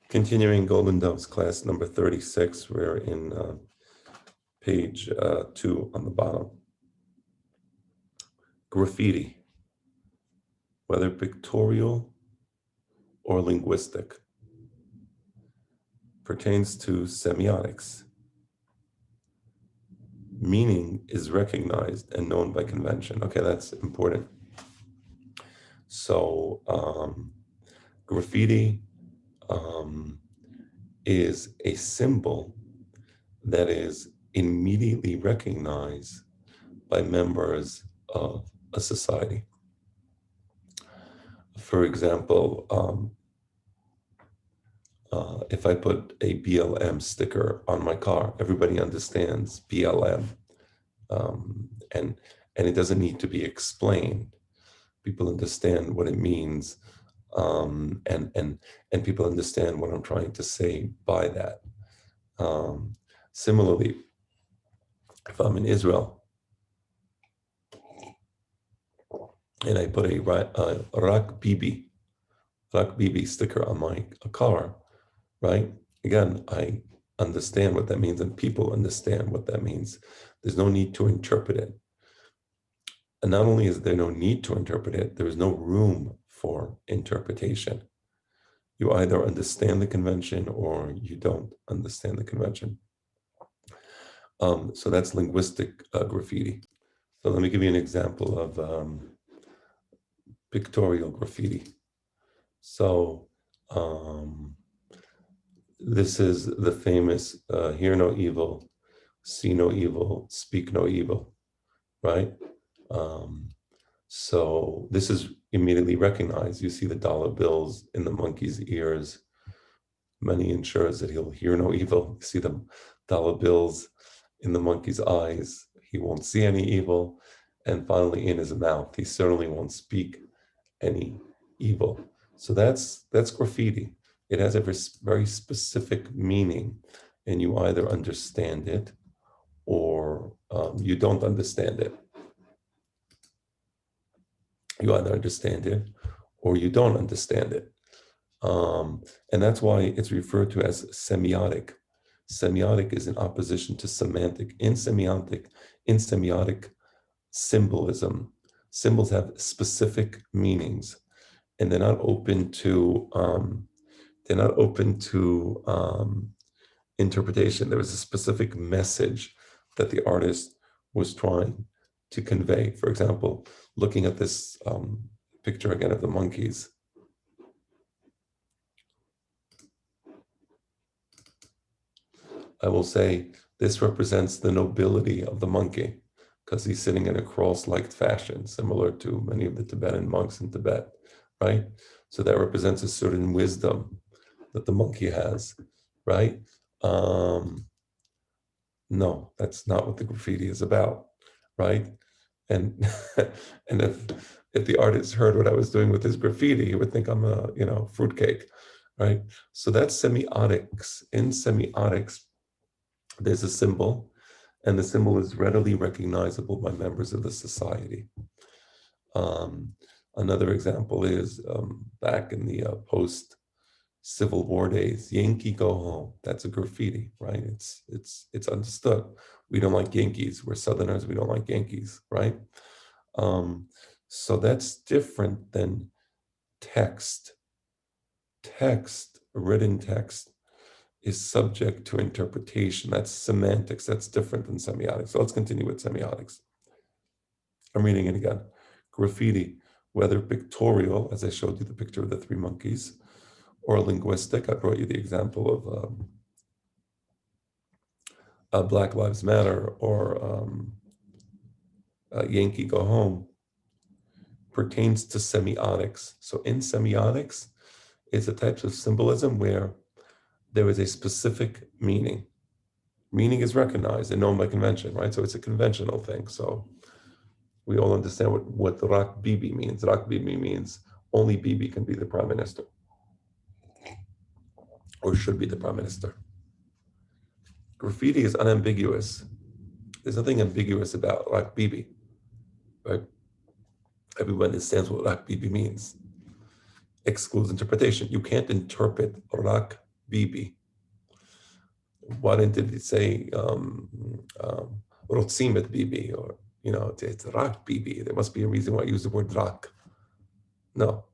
Continuing Golden Doves class number 36, we're in page 2 on the bottom. Graffiti, whether pictorial or linguistic, pertains to semiotics. Meaning is recognized and known by convention. Okay, that's important. So graffiti is a symbol that is immediately recognized by members of a society. For example, if I put a BLM sticker on my car, everybody understands BLM, and it doesn't need to be explained. People understand what it means, and people understand what I'm trying to say by that. Similarly, if I'm in Israel and I put a Rak Bibi sticker on my car, right? Again, I understand what that means, and people understand what that means. There's no need to interpret it. And not only is there no need to interpret it, there is no room for interpretation. You either understand the convention or you don't understand the convention. So that's linguistic graffiti. So let me give you an example of pictorial graffiti. So this is the famous hear no evil, see no evil, speak no evil, right? So this is immediately recognized. You see the dollar bills in the monkey's ears. Money ensures that he'll hear no evil. You see the dollar bills in the monkey's eyes. He won't see any evil. And finally, in his mouth, he certainly won't speak any evil. So that's graffiti. It has a very specific meaning, and you either understand it or you don't understand it. You either understand it or you don't understand it. And that's why it's referred to as semiotic. Semiotic is in opposition to semantic. In semiotic symbolism, symbols have specific meanings, and they're not open to interpretation. There was a specific message that the artist was trying to convey. For example, looking at this picture again of the monkeys. I will say this represents the nobility of the monkey because he's sitting in a cross-legged fashion, similar to many of the Tibetan monks in Tibet, right? So that represents a certain wisdom that the monkey has, right? No, that's not what the graffiti is about, right? And and if the artist heard what I was doing with his graffiti, he would think I'm a fruitcake, right? So that's semiotics. In semiotics, there's a symbol, and the symbol is readily recognizable by members of the society. Another example is back in the post-Civil War days, Yankee go home. That's a graffiti, right? It's understood. We don't like Yankees. We're Southerners. We don't like Yankees, right? So that's different than text. Written text is subject to interpretation. That's semantics. That's different than semiotics. So let's continue with semiotics. I'm reading it again. Graffiti, whether pictorial, as I showed you the picture of the three monkeys, or linguistic, I brought you the example of Black Lives Matter or Yankee Go Home, pertains to semiotics. So in semiotics, it's the types of symbolism where there is a specific meaning. Meaning is recognized and known by convention, right? So it's a conventional thing. So we all understand what Rak Bibi means. Rak Bibi means only Bibi can be the prime minister, or should be the prime minister. Graffiti is unambiguous. There's nothing ambiguous about Rak Bibi, right? Everyone understands what Rak Bibi means. excludes interpretation. You can't interpret rak bibi. Why didn't it say rotzim et bibi, or it's rak bibi? There must be a reason why I use the word rak. No,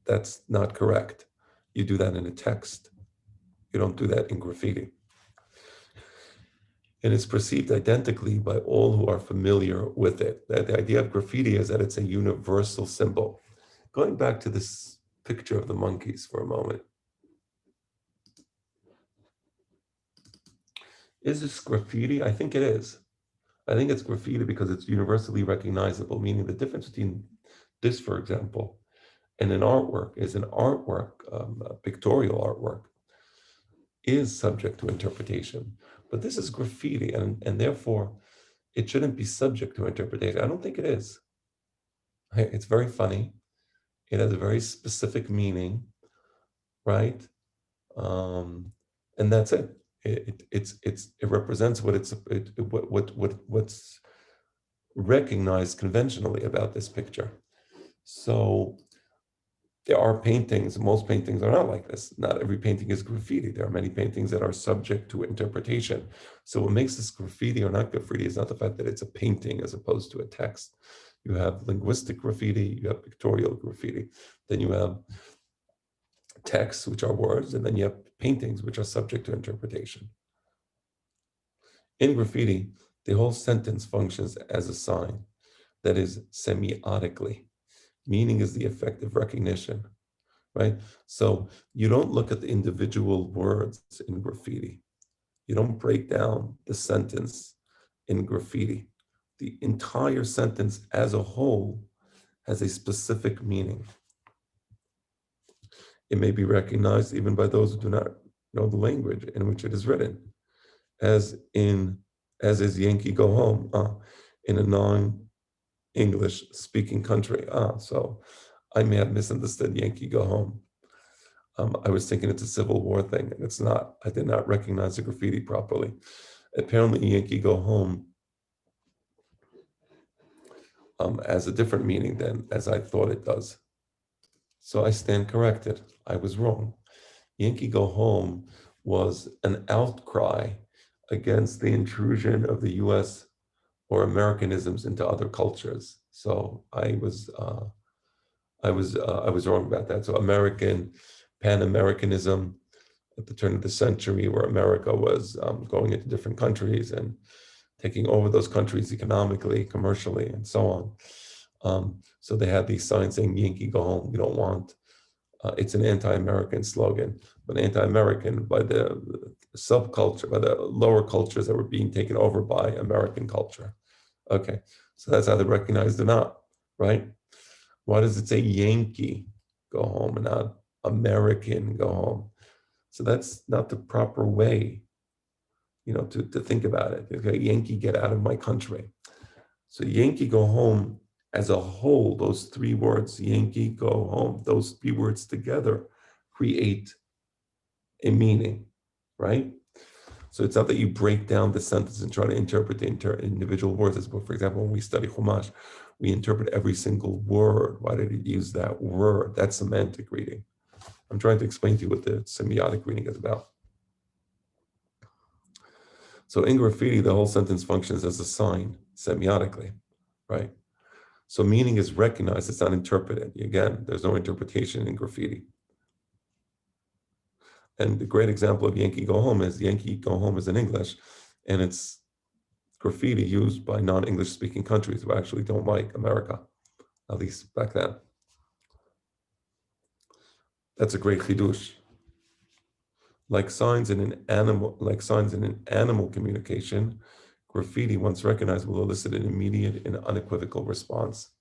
that's not correct. You do that in a text. You don't do that in graffiti. And it's perceived identically by all who are familiar with it. That the idea of graffiti is that it's a universal symbol. Going back to this picture of the monkeys for a moment. Is this graffiti? I think it is. I think it's graffiti because it's universally recognizable, meaning the difference between this, for example, and an artwork is an artwork, a pictorial artwork, is subject to interpretation. But this is graffiti, and therefore it shouldn't be subject to interpretation. I don't think it is. It's very funny. It has a very specific meaning, right? And that's it. It represents what's recognized conventionally about this picture. So there are paintings, most paintings are not like this. Not every painting is graffiti. There are many paintings that are subject to interpretation. So what makes this graffiti or not graffiti is not the fact that it's a painting as opposed to a text. You have linguistic graffiti, you have pictorial graffiti, then you have texts, which are words, and then you have paintings, which are subject to interpretation. In graffiti, the whole sentence functions as a sign, that is semiotically. Meaning is the effect of recognition, right? So you don't look at the individual words in graffiti. You don't break down the sentence in graffiti. The entire sentence as a whole has a specific meaning. It may be recognized even by those who do not know the language in which it is written, as is Yankee Go Home, in a non-English speaking country. So I may have misunderstood Yankee Go Home. I was thinking it's a Civil War thing, and it's not. I did not recognize the graffiti properly. Apparently, Yankee Go Home has a different meaning than as I thought it does. So I stand corrected. I was wrong. Yankee Go Home was an outcry against the intrusion of the US or Americanisms into other cultures. So I was wrong about that. So Pan-Americanism at the turn of the century, where America was going into different countries and taking over those countries economically, commercially, and so on. So they had these signs saying, Yankee, go home, we don't want. It's an anti-American slogan, but anti-American by the subculture, by the lower cultures that were being taken over by American culture. Okay, so that's how they recognized it not, right? Why does it say Yankee, go home, and not American, go home? So that's not the proper way, to think about it. Okay, Yankee, get out of my country. So Yankee, go home as a whole, those three words, Yankee, go home, those three words together create a meaning, right? So it's not that you break down the sentence and try to interpret the individual words. But for example, when we study Chumash, we interpret every single word. Why did it use that word? That's semantic reading. I'm trying to explain to you what the semiotic reading is about. So in graffiti, the whole sentence functions as a sign semiotically, right? So meaning is recognized, it's not interpreted. Again, there's no interpretation in graffiti. And the great example of Yankee Go Home is Yankee Go Home is in English, and it's graffiti used by non-English speaking countries who actually don't like America, at least back then. That's a great chidush. Like signs in an animal communication, graffiti, once recognized, will elicit an immediate and unequivocal response.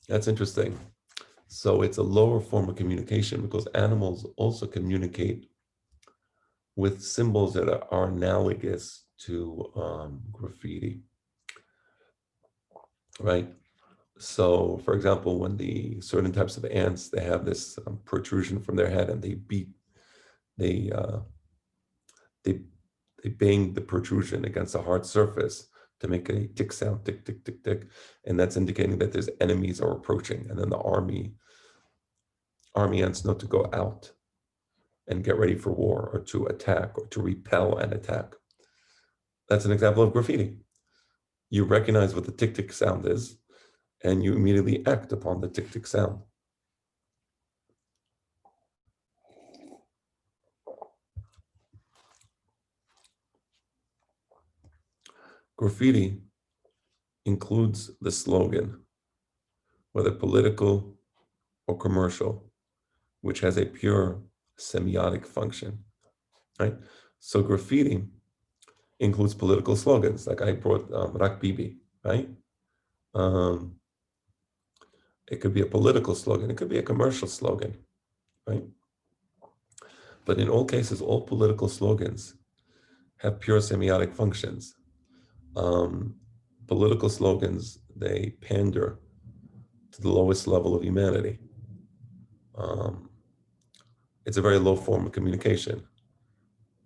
That's interesting. So it's a lower form of communication because animals also communicate with symbols that are analogous to graffiti, right? So, for example, when the certain types of ants, they have this protrusion from their head, and they bang the protrusion against a hard surface to make a tick sound, tick, tick, tick, tick. And that's indicating that there's enemies are approaching. And then the army ants know to go out and get ready for war or to attack or to repel an attack. That's an example of graffiti. You recognize what the tick, tick sound is, and you immediately act upon the tick, tick sound. Graffiti includes the slogan, whether political or commercial, which has a pure semiotic function, right? So graffiti includes political slogans, like I brought Rak Bibi, right? It could be a political slogan, it could be a commercial slogan, right? But in all cases, all political slogans have pure semiotic functions. Political slogans, they pander to the lowest level of humanity. It's a very low form of communication.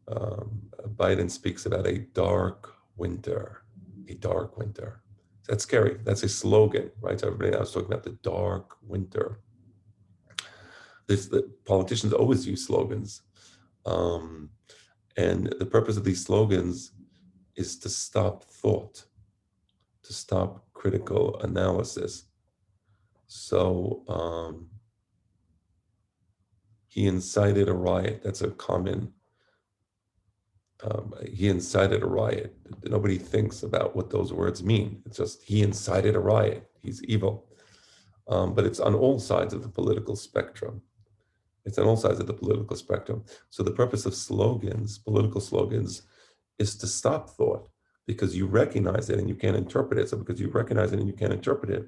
Biden speaks about a dark winter, a dark winter. That's scary. That's a slogan, right? So everybody now is talking about the dark winter. The politicians always use slogans. And the purpose of these slogans is to stop thought, to stop critical analysis. So he incited a riot. That's a common, he incited a riot. Nobody thinks about what those words mean. It's just, he incited a riot. He's evil. But it's on all sides of the political spectrum. It's on all sides of the political spectrum. So the purpose of slogans, political slogans, is to stop thought because you recognize it and you can't interpret it. So because you recognize it and you can't interpret it,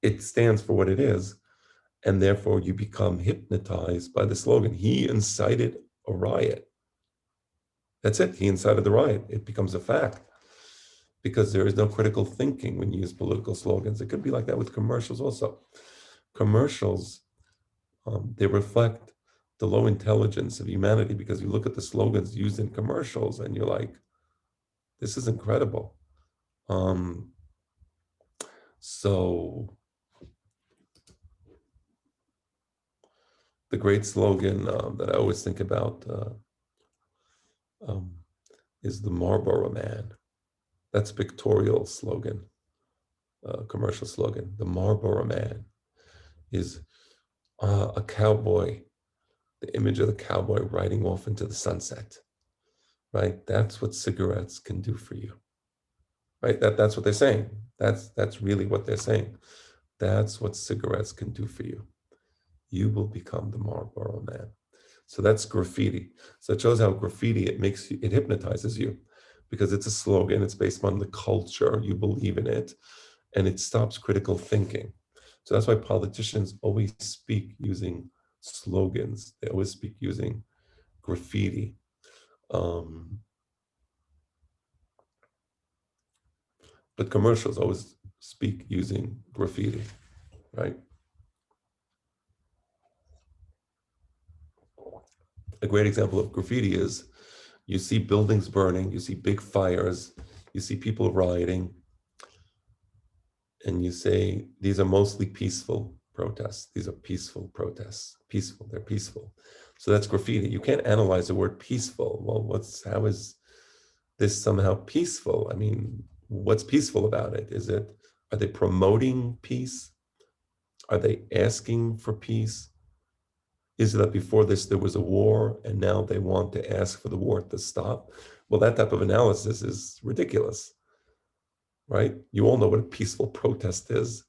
it stands for what it is. And therefore you become hypnotized by the slogan. He incited a riot. That's it. He incited the riot. It becomes a fact because there is no critical thinking when you use political slogans. It could be like that with commercials also. Commercials, they reflect the low intelligence of humanity because you look at the slogans used in commercials and you're like, this is incredible. So the great slogan that I always think about is the Marlboro Man. That's a pictorial slogan, commercial slogan. The Marlboro Man is a cowboy, the image of the cowboy riding off into the sunset, right? That's what cigarettes can do for you, right? That's what they're saying. That's really what they're saying. That's what cigarettes can do for you. You will become the Marlboro Man. So that's graffiti. So it shows how graffiti, it hypnotizes you because it's a slogan. It's based on the culture. You believe in it and it stops critical thinking. So that's why politicians always speak using slogans. They always speak using graffiti. But commercials always speak using graffiti, right? A great example of graffiti is you see buildings burning, you see big fires, you see people rioting, and you say, these are mostly peaceful protests. These are peaceful protests. Peaceful, they're peaceful. So that's graffiti. You can't analyze the word peaceful. Well, how is this somehow peaceful? I mean, what's peaceful about it? Are they promoting peace? Are they asking for peace? Is it that before this there was a war and now they want to ask for the war to stop? Well, that type of analysis is ridiculous, right? You all know what a peaceful protest is.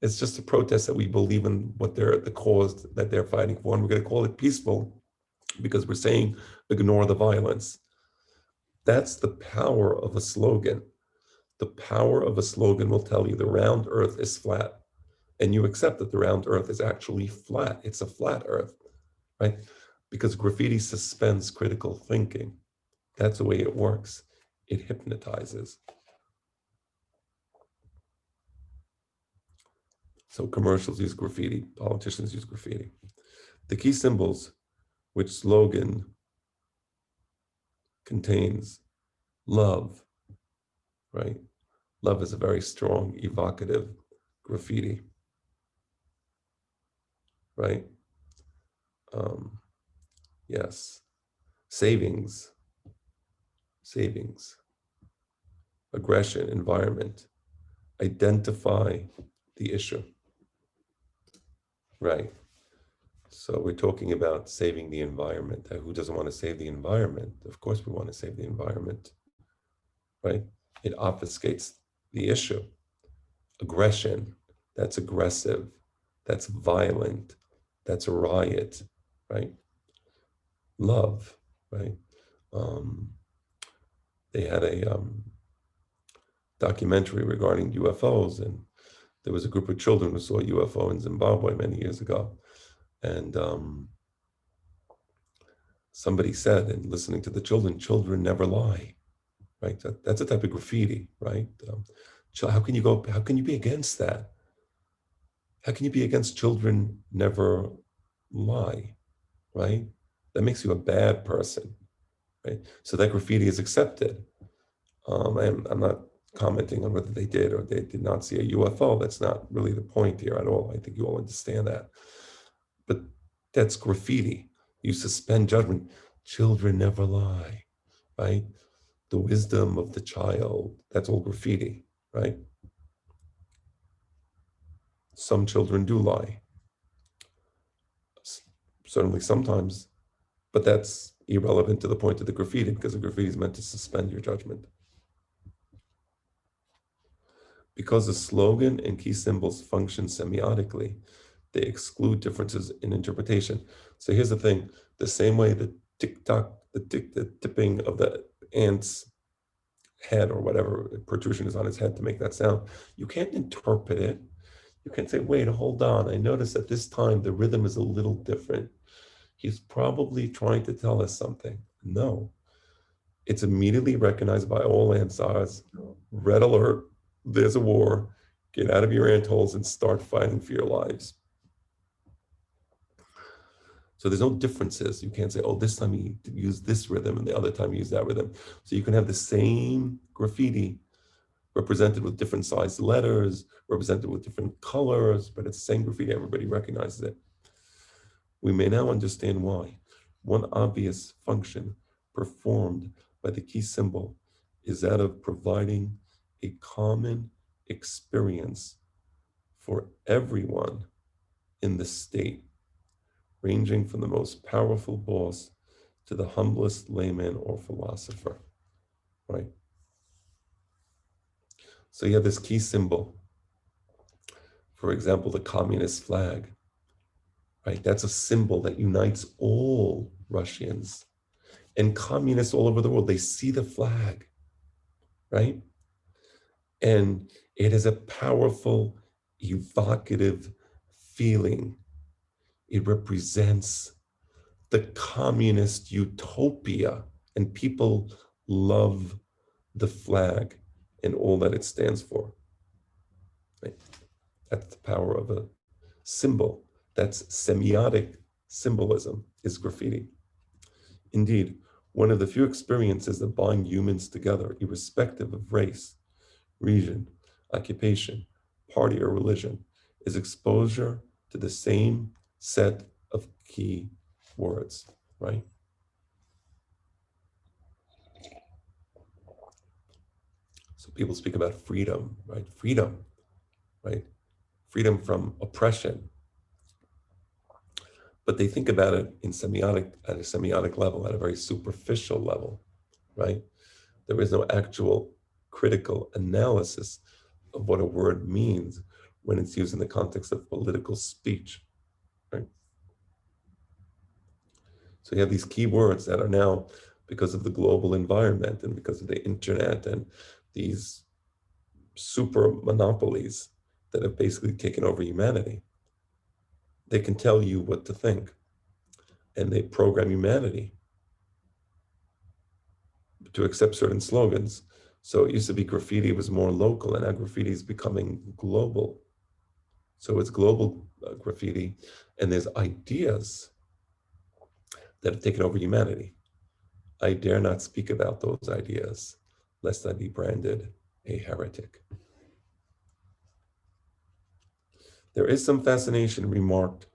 It's just a protest that we believe in the cause that they're fighting for, and we're going to call it peaceful because we're saying ignore the violence. That's the power of a slogan. The power of a slogan will tell you the round earth is flat, and you accept that the round earth is actually flat. It's a flat earth, right? Because graffiti suspends critical thinking. That's the way it works. It hypnotizes. So commercials use graffiti, politicians use graffiti. The key symbols which slogan contains: love, right? Love is a very strong, evocative graffiti, right? Um, yes. Savings, savings, aggression, environment. Identify the issue, right? So we're talking about saving the environment. Who doesn't want to save the environment? Of course, we want to save the environment, right? It obfuscates the issue. Aggression, that's aggressive, that's violent, that's a riot, right? Love, right? Um, they had a documentary regarding UFOs, and there was a group of children who saw a UFO in Zimbabwe many years ago. And somebody said, and listening to the children never lie, right? That's a type of graffiti, right? How can you be against that? How can you be against children never lie, right? That makes you a bad person, right? So that graffiti is accepted. I'm not commenting on whether they did or they did not see a UFO. That's not really the point here at all. I think you all understand that. But that's graffiti. You suspend judgment. Children never lie, right? The wisdom of the child, that's all graffiti, right? Some children do lie, certainly sometimes, but that's irrelevant to the point of the graffiti because the graffiti is meant to suspend your judgment. Because the slogan and key symbols function semiotically, they exclude differences in interpretation. So here's the thing, the same way the tick-tock, the tipping of the ant's head or whatever protrusion is on his head to make that sound, you can't interpret it. You can say, wait, hold on. I noticed at this time the rhythm is a little different. He's probably trying to tell us something. No, it's immediately recognized by all Ansars. Red alert, there's a war. Get out of your antholes and start fighting for your lives. So there's no differences. You can't say, oh, this time he used this rhythm and the other time he used that rhythm. So you can have the same graffiti represented with different sized letters, represented with different colors, but it's the same graffiti, everybody recognizes it. We may now understand why. One obvious function performed by the key symbol is that of providing a common experience for everyone in the state, ranging from the most powerful boss to the humblest layman or philosopher, right? So you have this key symbol, for example, the communist flag, right? That's a symbol that unites all Russians and communists all over the world. They see the flag, right? And it is a powerful, evocative feeling. It represents the communist utopia, and people love the flag and all that it stands for. Right? That's the power of a symbol. That's semiotic symbolism, is graffiti. Indeed, one of the few experiences that bind humans together, irrespective of race, region, occupation, party, or religion, is exposure to the same set of key words, right? So people speak about freedom, right? Freedom, right? Freedom from oppression. But they think about it in semiotic, at a semiotic level, at a very superficial level, right? There is no actual critical analysis of what a word means when it's used in the context of political speech, right? So you have these key words that are now, because of the global environment and because of the internet and these super monopolies that have basically taken over humanity, they can tell you what to think and they program humanity to accept certain slogans. So it used to be graffiti was more local, and now graffiti is becoming global. So it's global graffiti, and there's ideas that have taken over humanity. I dare not speak about those ideas, lest I be branded a heretic. There is some fascination, remarked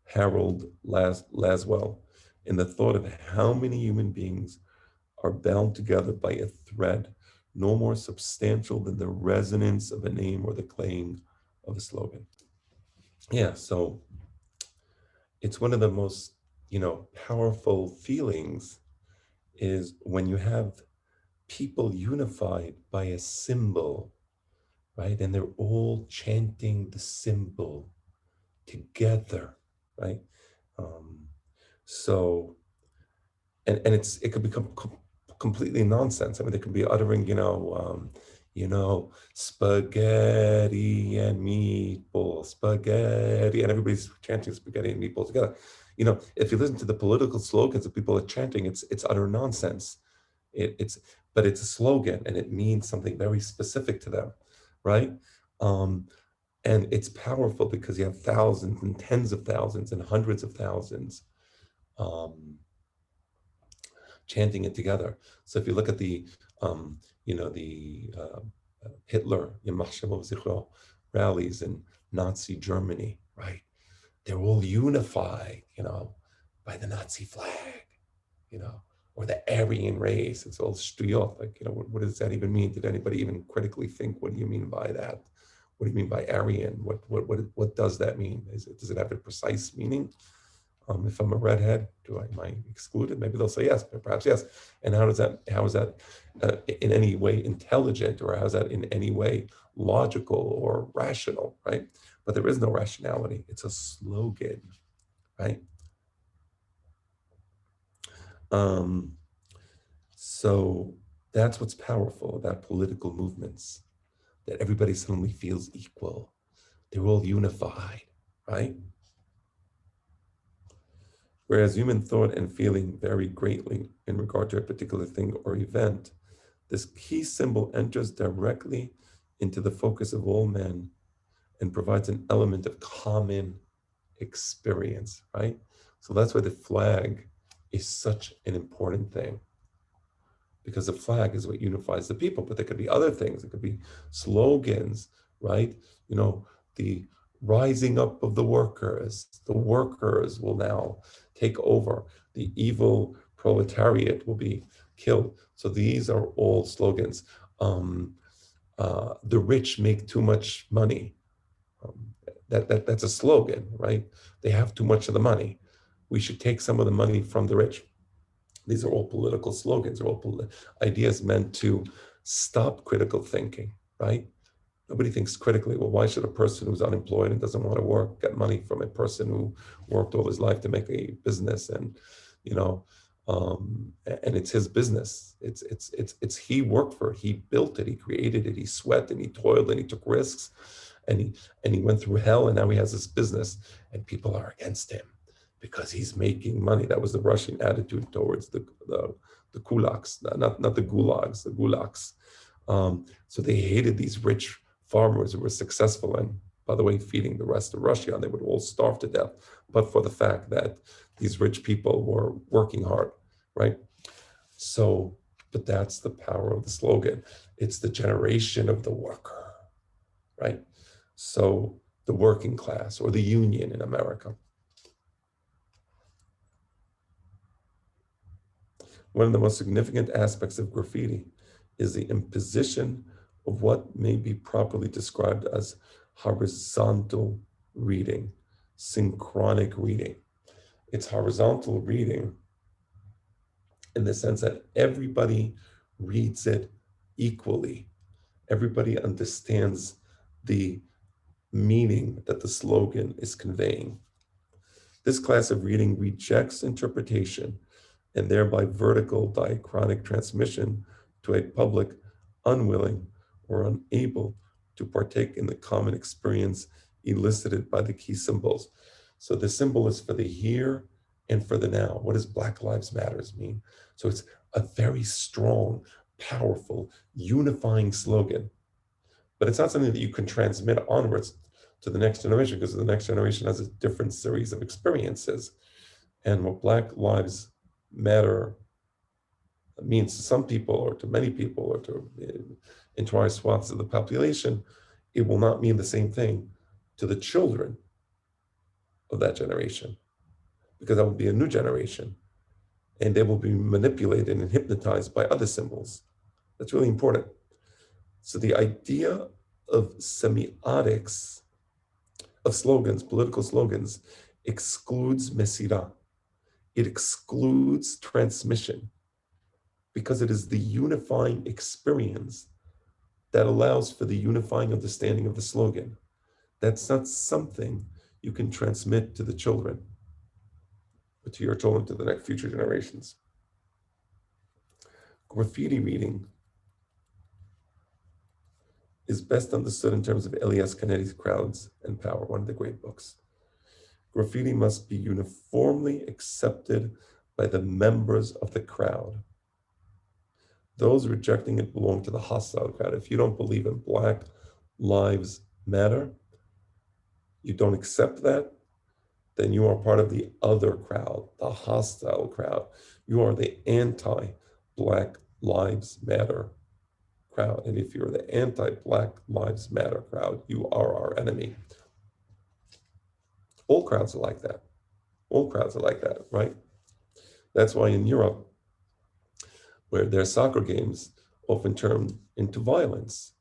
Harold Laswell, in the thought of how many human beings are bound together by a thread no more substantial than the resonance of a name or the clang of a slogan. Yeah, so it's one of the most, powerful feelings is when you have people unified by a symbol, right? And they're all chanting the symbol together, right? Um, so, and it could become completely nonsense. I mean, they could be uttering, spaghetti and meatballs, spaghetti, and everybody's chanting spaghetti and meatballs together. If you listen to the political slogans that people are chanting, it's utter nonsense. But it's a slogan and it means something very specific to them, right? Um, and it's powerful because you have thousands and tens of thousands and hundreds of thousands um, chanting it together. So if you look at the, Hitler, Yamach Shemov Zichro, rallies in Nazi Germany, right? They're all unified, by the Nazi flag, or the Aryan race. It's all stuyot. Like, what does that even mean? Did anybody even critically think, what do you mean by that? What do you mean by Aryan? What does that mean? Does it have a precise meaning? If I'm a redhead, am I excluded? Maybe they'll say yes, but perhaps yes. And how is that in any way intelligent, or how is that in any way logical or rational, right? But there is no rationality. It's a slogan, right? So that's what's powerful about political movements, that everybody suddenly feels equal. They're all unified, right? Whereas human thought and feeling vary greatly in regard to a particular thing or event, this key symbol enters directly into the focus of all men and provides an element of common experience, right? So that's why the flag is such an important thing, because the flag is what unifies the people. But there could be other things. It could be slogans, right? The rising up of the workers. The workers will now take over. The evil proletariat will be killed. So these are all slogans. The rich make too much money. That's a slogan, right? They have too much of the money. We should take some of the money from the rich. These are all political slogans, are all ideas meant to stop critical thinking, right? Nobody thinks critically. Well, why should a person who's unemployed and doesn't want to work get money from a person who worked all his life to make a business, and and it's his business. It's he worked for it. He built it. He created it. He sweat and he toiled and he took risks, and he went through hell, and now he has this business, and people are against him because he's making money. That was the Russian attitude towards the kulaks, not the gulags, the gulags. So they hated these rich farmers who were successful and, by the way, feeding the rest of Russia, and they would all starve to death, but for the fact that these rich people were working hard, right? So, but that's the power of the slogan. It's the generation of the worker, right? So the working class or the union in America. One of the most significant aspects of graffiti is the imposition of what may be properly described as horizontal reading, synchronic reading. It's horizontal reading in the sense that everybody reads it equally. Everybody understands the meaning that the slogan is conveying. This class of reading rejects interpretation and thereby vertical diachronic transmission to a public unwilling or unable to partake in the common experience elicited by the key symbols. So the symbol is for the here and for the now. What does Black Lives Matters mean? So it's a very strong, powerful, unifying slogan, but it's not something that you can transmit onwards to the next generation, because the next generation has a different series of experiences. And what Black Lives Matter means to some people, or to many people, or to entire swaths of the population, it will not mean the same thing to the children of that generation, because that will be a new generation and they will be manipulated and hypnotized by other symbols. That's really important. So the idea of semiotics, of slogans, political slogans, excludes mesira. It excludes transmission because it is the unifying experience that allows for the unifying understanding of the slogan. That's not something you can transmit to the children, but to your children, to the next future generations. Graffiti reading is best understood in terms of Elias Canetti's Crowds and Power, one of the great books. Graffiti must be uniformly accepted by the members of the crowd. Those rejecting it belong to the hostile crowd. If you don't believe in Black Lives Matter, you don't accept that, then you are part of the other crowd, the hostile crowd. You are the anti-Black Lives Matter crowd. And if you're the anti-Black Lives Matter crowd, you are our enemy. All crowds are like that. All crowds are like that, right? That's why in Europe, where their soccer games often turn into violence,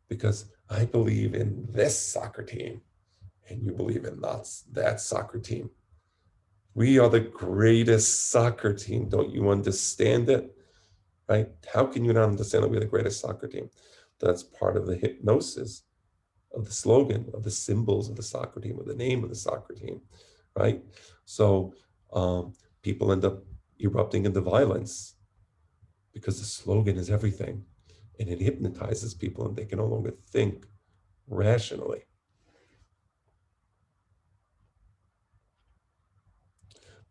because I believe in this soccer team and you believe in that soccer team. We are the greatest soccer team. Don't you understand it? Right? How can you not understand that we're the greatest soccer team? That's part of the hypnosis of the slogan, of the symbols of the soccer team, of the name of the soccer team, right? So people end up erupting into violence because the slogan is everything, and it hypnotizes people and they can no longer think rationally.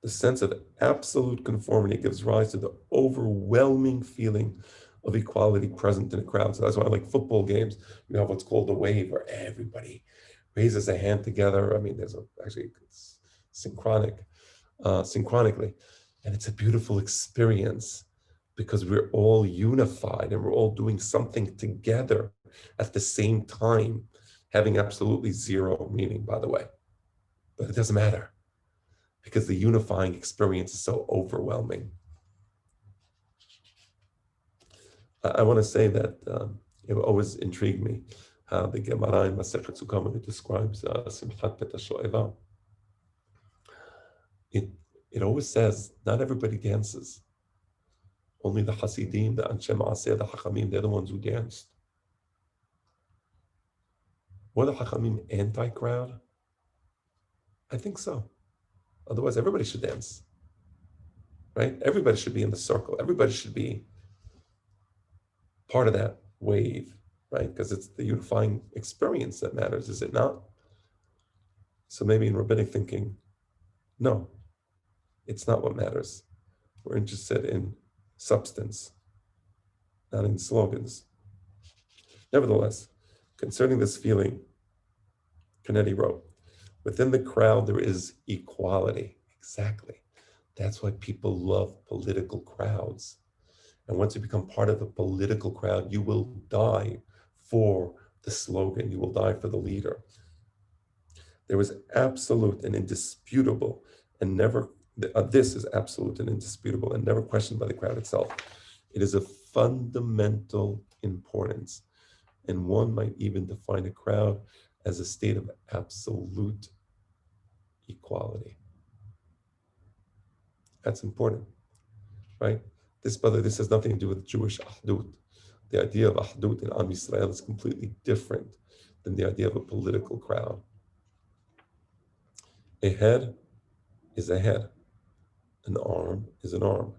The sense of absolute conformity gives rise to the overwhelming feeling of equality present in a crowd. So that's why I like football games. You have what's called the wave, where everybody raises a hand together. I mean, actually it's synchronically, and it's a beautiful experience because we're all unified and we're all doing something together at the same time, having absolutely zero meaning, by the way. But it doesn't matter because the unifying experience is so overwhelming. I want to say that it always intrigued me how the Gemara in Masechet Sukkah, when it describes Simchat Bet HaShoeva, it always says not everybody dances. Only the Hasidim, the Anshe Maaseh, the Hachamim, they're the ones who danced. Were the Hachamim anti-crowd? I think so. Otherwise, everybody should dance, right? Everybody should be in the circle. Everybody should be part of that wave, right? Because it's the unifying experience that matters, is it not? So maybe in rabbinic thinking, no, it's not what matters. We're interested in substance, not in slogans. Nevertheless, concerning this feeling, Canetti wrote, within the crowd, there is equality. Exactly. That's why people love political crowds. And once you become part of the political crowd, you will die for the slogan. You will die for the leader. There is absolute and indisputable and never, this is absolute and indisputable and never questioned by the crowd itself. It is of fundamental importance. And one might even define a crowd as a state of absolute equality. That's important, right? This has nothing to do with Jewish ahdut. The idea of ahdut in Am Yisrael is completely different than the idea of a political crowd. A head is a head. An arm is an arm.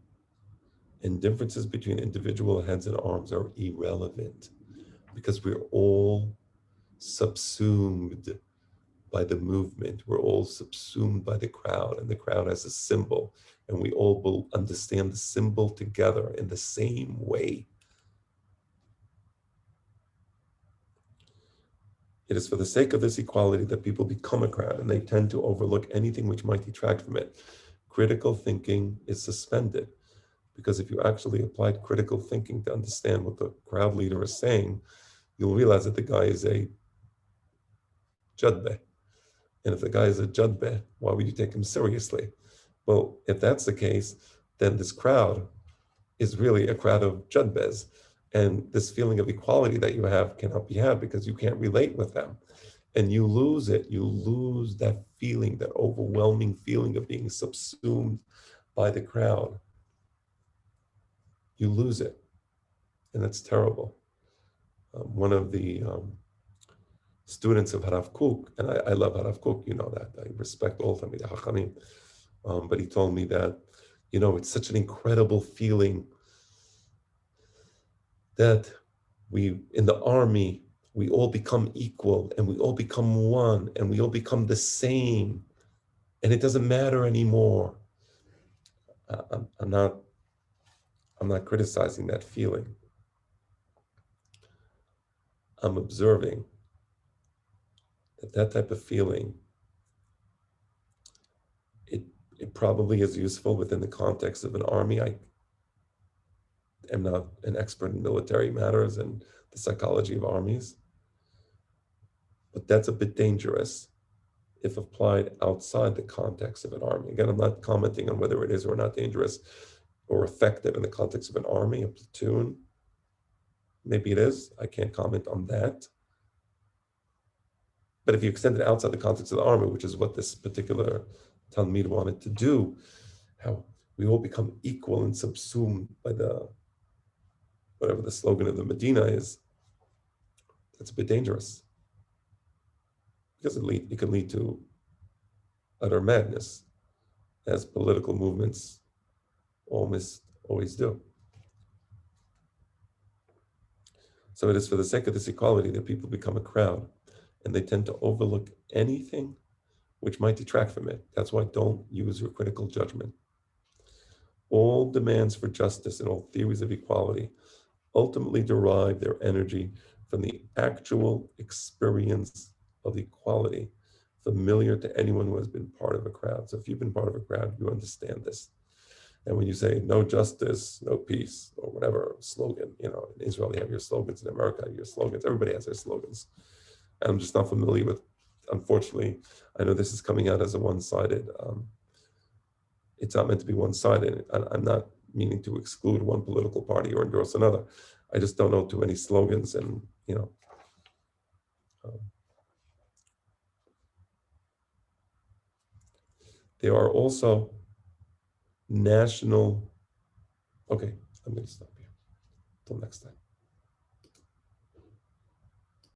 And differences between individual heads and arms are irrelevant because we're all subsumed by the movement. We're all subsumed by the crowd, and the crowd has a symbol, and we all will understand the symbol together in the same way. It is for the sake of this equality that people become a crowd, and they tend to overlook anything which might detract from it. Critical thinking is suspended. Because if you actually applied critical thinking to understand what the crowd leader is saying, you'll realize that the guy is a jadbe. And if the guy is a jadbe, why would you take him seriously? Well, if that's the case, then this crowd is really a crowd of jadbes. And this feeling of equality that you have cannot be had because you can't relate with them. And you lose it. You lose that feeling, that overwhelming feeling of being subsumed by the crowd. You lose it. And that's terrible. One of the students of Harav Kook, and I love Harav Kook, you know that. I respect all Talmidei Chachamim. But he told me that, it's such an incredible feeling that in the army, we all become equal and we all become one and we all become the same and it doesn't matter anymore. I'm not criticizing that feeling. I'm observing that type of feeling, it probably is useful within the context of an army. I am not an expert in military matters and the psychology of armies, but that's a bit dangerous if applied outside the context of an army. Again, I'm not commenting on whether it is or not dangerous or effective in the context of an army, a platoon. Maybe it is. I can't comment on that. But if you extend it outside the context of the army, which is what this particular Talmid wanted to do, how we all become equal and subsumed by whatever the slogan of the Medina is, that's a bit dangerous. Because it can lead to utter madness, as political movements almost always do. So it is for the sake of this equality that people become a crowd, and they tend to overlook anything which might detract from it. That's why don't use your critical judgment. All demands for justice and all theories of equality ultimately derive their energy from the actual experience of equality, familiar to anyone who has been part of a crowd. So if you've been part of a crowd, you understand this. And when you say no justice, no peace, or whatever slogan, in Israel, you have your slogans, in America, your slogans, everybody has their slogans. And I'm just not familiar with, unfortunately, I know this is coming out as a one-sided, it's not meant to be one-sided. I'm not meaning to exclude one political party or endorse another. I just don't know too many slogans and, there are also national, okay, I'm going to stop here. Till next time.